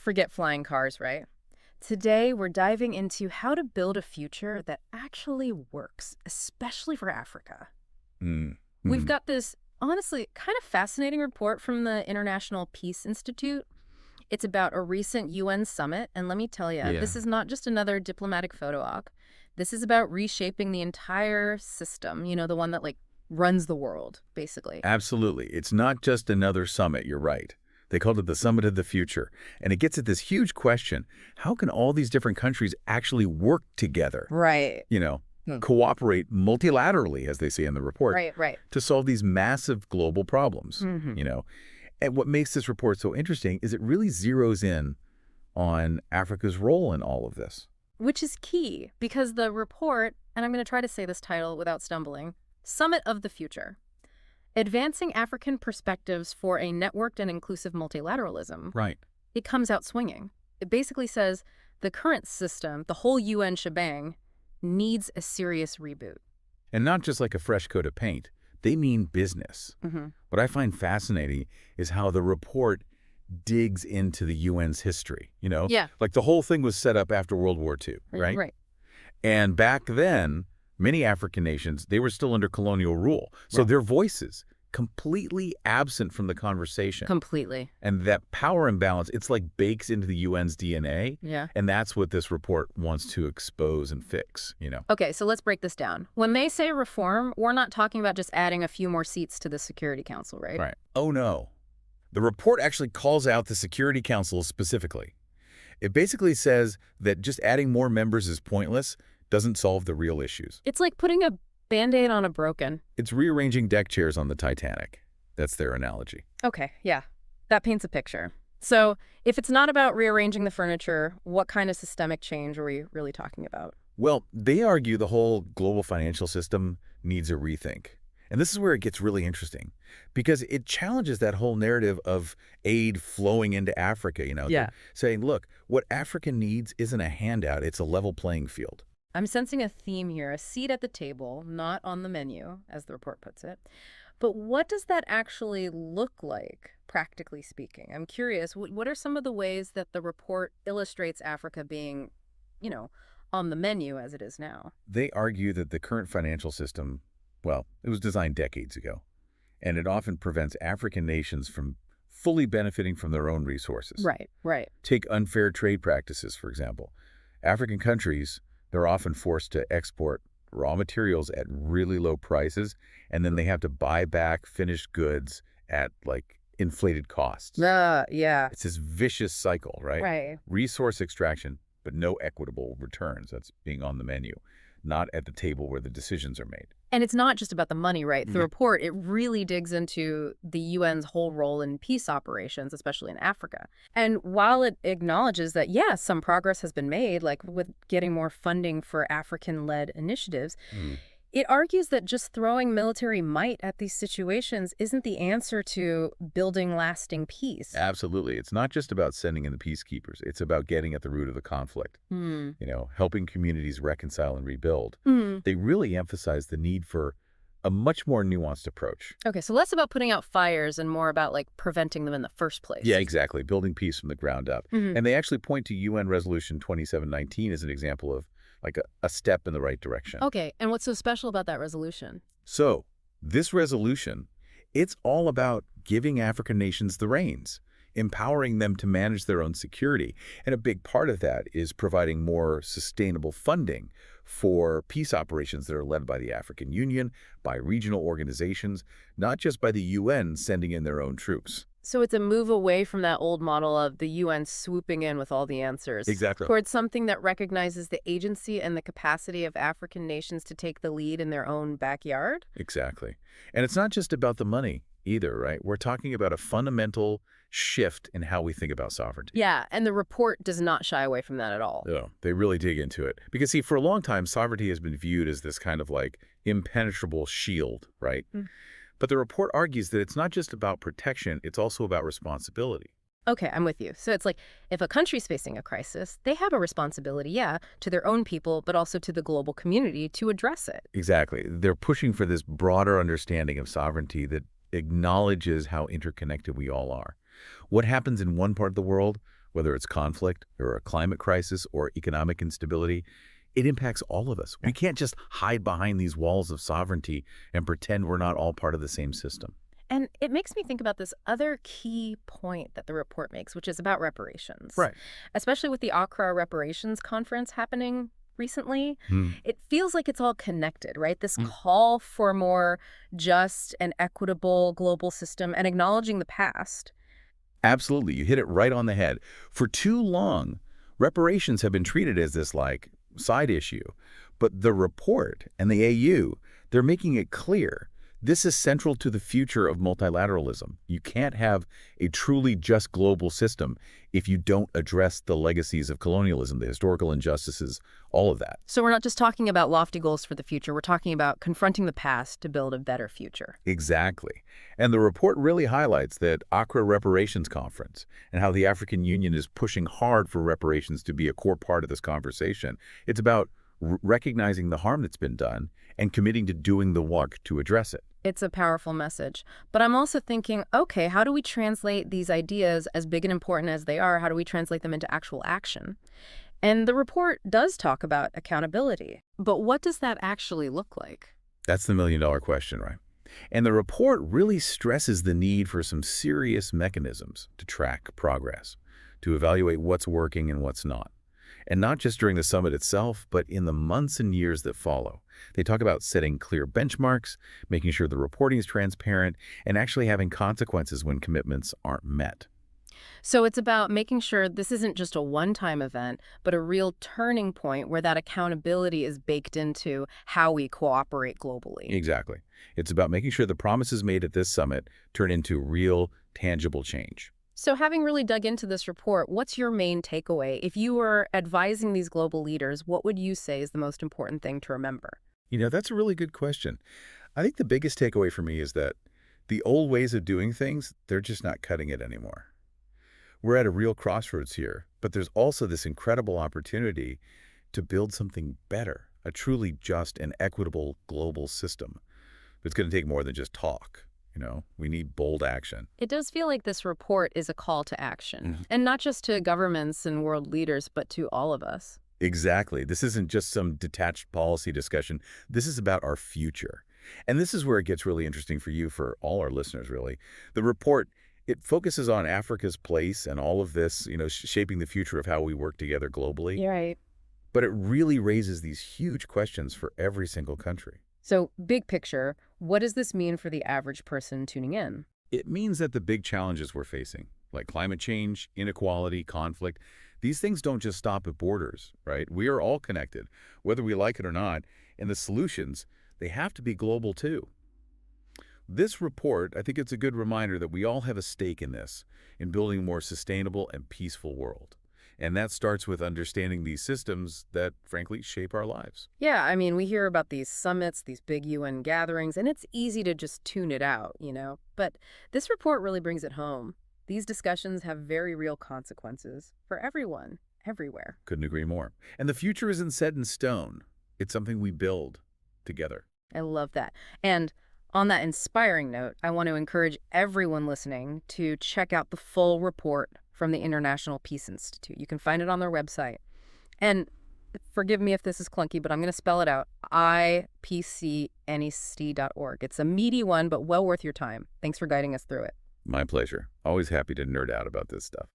Forget flying cars, right? Today, we're diving into how to build a future that actually works, especially for Africa. Mm. We've Mhm. got this, honestly, kind of fascinating report from the International Peace Institute. It's about a recent UN summit, and let me tell you, Yeah, this is not just another diplomatic photo op. This is about reshaping the entire system, the one that, runs the world, basically. absolutely. It's not just another summit, you're right. They called it the Summit of the Future. And it gets at this huge question: how can all these different countries actually work together? Right. You know, Hmm. cooperate multilaterally, as they say in the report, Right. to solve these massive global problems, Hmm. you know? And what makes this report so interesting is it really zeroes in on Africa's role in all of this. Which is key, because the report, and I'm going to try to say this title without stumbling, Summit of the Future. Advancing African Perspectives for a Networked and Inclusive Multilateralism, Right. it comes out swinging. It basically says the current system, the whole UN shebang, needs a serious reboot. And not just like a fresh coat of paint. They mean business. Hmm. What I find fascinating is how the report digs into the UN's history, Yeah, Like the whole thing was set up after World War II, right? right. And back then, many African nations, they were still under colonial rule. So Right. their voices completely absent from the conversation. Completely. And that power imbalance, it's like bakes into the UN's DNA. Yeah. And that's what this report wants to expose and fix. Okay, so let's break this down. When they say reform, we're not talking about just adding a few more seats to the Security Council, right? Right. Oh, no. The report actually calls out the Security Council specifically. It basically says that just adding more members is pointless, doesn't solve the real issues. It's like putting a Band-Aid on a broken. It's rearranging deck chairs on the Titanic. That's their analogy. Okay, yeah. That paints a picture. So, if it's not about rearranging the furniture, what kind of systemic change are we really talking about? Well, they argue the whole global financial system needs a rethink. And this is where it gets really interesting, because it challenges that whole narrative of aid flowing into Africa, Yeah. saying, look, what Africa needs isn't a handout, it's a level playing field. I'm sensing a theme here, a seat at the table, not on the menu, as the report puts it. But what does that actually look like, practically speaking? I'm curious, what are some of the ways that the report illustrates Africa being, you know, on the menu as it is now? They argue that the current financial system, well, it was designed decades ago, and it often prevents African nations from fully benefiting from their own resources. Right. Take unfair trade practices, for example. African countries, they're often forced to export raw materials at really low prices, and then they have to buy back finished goods at, like, inflated costs. Yeah. It's this vicious cycle, right? Right. Resource extraction, but no equitable returns. That's being on the menu, not at the table where the decisions are made. And it's not just about the money, right? The Mhm. report, it really digs into the UN's whole role in peace operations, especially in Africa. And while it acknowledges that, yes, some progress has been made, like with getting more funding for African-led initiatives, it argues that just throwing military might at these situations isn't the answer to building lasting peace. Absolutely. It's not just about sending in the peacekeepers. It's about getting at the root of the conflict, Hmm. helping communities reconcile and rebuild. Hmm. They really emphasize the need for a much more nuanced approach. Okay, so less about putting out fires and more about, preventing them in the first place. Yeah, exactly. Building peace from the ground up. Mhm. And they actually point to UN Resolution 2719 as an example of like a step in the right direction. Okay, and what's so special about that resolution? So this resolution, it's all about giving African nations the reins, empowering them to manage their own security. And a big part of that is providing more sustainable funding for peace operations that are led by the African Union, by regional organizations, not just by the UN sending in their own troops. So it's a move away from that old model of the UN swooping in with all the answers. Exactly. Towards something that recognizes the agency and the capacity of African nations to take the lead in their own backyard? Exactly. And it's not just about the money either, right? We're talking about a fundamental shift in how we think about sovereignty. Yeah, and the report does not shy away from that at all. Yeah, they really dig into it. Because, see, for a long time, sovereignty has been viewed as this kind of like impenetrable shield, right? Mm. But the report argues that it's not just about protection, it's also about responsibility. Okay, I'm with you. So it's like, if a country's facing a crisis, they have a responsibility, yeah, to their own people, but also to the global community to address it. Exactly. They're pushing for this broader understanding of sovereignty that acknowledges how interconnected we all are. What happens in one part of the world whether it's conflict or a climate crisis or economic instability, it impacts all of us. We can't just hide behind these walls of sovereignty and pretend we're not all part of the same system. And it makes me think about this other key point that the report makes, which is about reparations. Right. Especially with the Accra Reparations Conference happening recently, Hmm. it feels like it's all connected, right? This call for more just and equitable global system and acknowledging the past. Absolutely. You hit it right on the head. For too long, reparations have been treated as this like side issue. But the report and the AU, they're making it clear this is central to the future of multilateralism. You can't have a truly just global system if you don't address the legacies of colonialism, the historical injustices, all of that. So we're not just talking about lofty goals for the future, we're talking about confronting the past to build a better future. Exactly. And the report really highlights that Accra Reparations Conference and how the African Union is pushing hard for reparations to be a core part of this conversation. It's about recognizing the harm that's been done and committing to doing the work to address it. It's a powerful message. But I'm also thinking, okay, how do we translate these ideas, as big and important as they are, how do we translate them into actual action? And the report does talk about accountability. But what does that actually look like? That's the million-dollar question, right? And the report really stresses the need for some serious mechanisms to track progress, to evaluate what's working and what's not. And not just during the summit itself, but in the months and years that follow. They talk about setting clear benchmarks, making sure the reporting is transparent, and actually having consequences when commitments aren't met. So it's about making sure this isn't just a one-time event, but a real turning point where that accountability is baked into how we cooperate globally. Exactly. It's about making sure the promises made at this summit turn into real, tangible change. So having really dug into this report, what's your main takeaway? If you were advising these global leaders, what would you say is the most important thing to remember? That's a really good question. I think the biggest takeaway for me is that the old ways of doing things, they're just not cutting it anymore. We're at a real crossroads here, but there's also this incredible opportunity to build something better, a truly just and equitable global system. It's going to take more than just talk. We need bold action. It does feel like this report is a call to action, and not just to governments and world leaders, but to all of us. Exactly. This isn't just some detached policy discussion. This is about our future. And this is where it gets really interesting for you, for all our listeners, really. The report, it focuses on Africa's place and all of this, shaping the future of how we work together globally. You're right. But it really raises these huge questions for every single country. So, big picture, what does this mean for the average person tuning in? It means that the big challenges we're facing, like climate change, inequality, conflict, these things don't just stop at borders, right? We are all connected, whether we like it or not, and the solutions, they have to be global too. This report, I think it's a good reminder that we all have a stake in this, in building a more sustainable and peaceful world. And that starts with understanding these systems that, frankly, shape our lives. Yeah, I mean, we hear about these summits, these big UN gatherings, and it's easy to just tune it out, But this report really brings it home. These discussions have very real consequences for everyone, everywhere. Couldn't agree more. And the future isn't set in stone. It's something we build together. I love that. And on that inspiring note, I want to encourage everyone listening to check out the full report from the International Peace Institute. You can find it on their website. And forgive me if this is clunky, but I'm going to spell it out. ipcnec.org. It's a meaty one, but well worth your time. Thanks for guiding us through it. My pleasure. Always happy to nerd out about this stuff.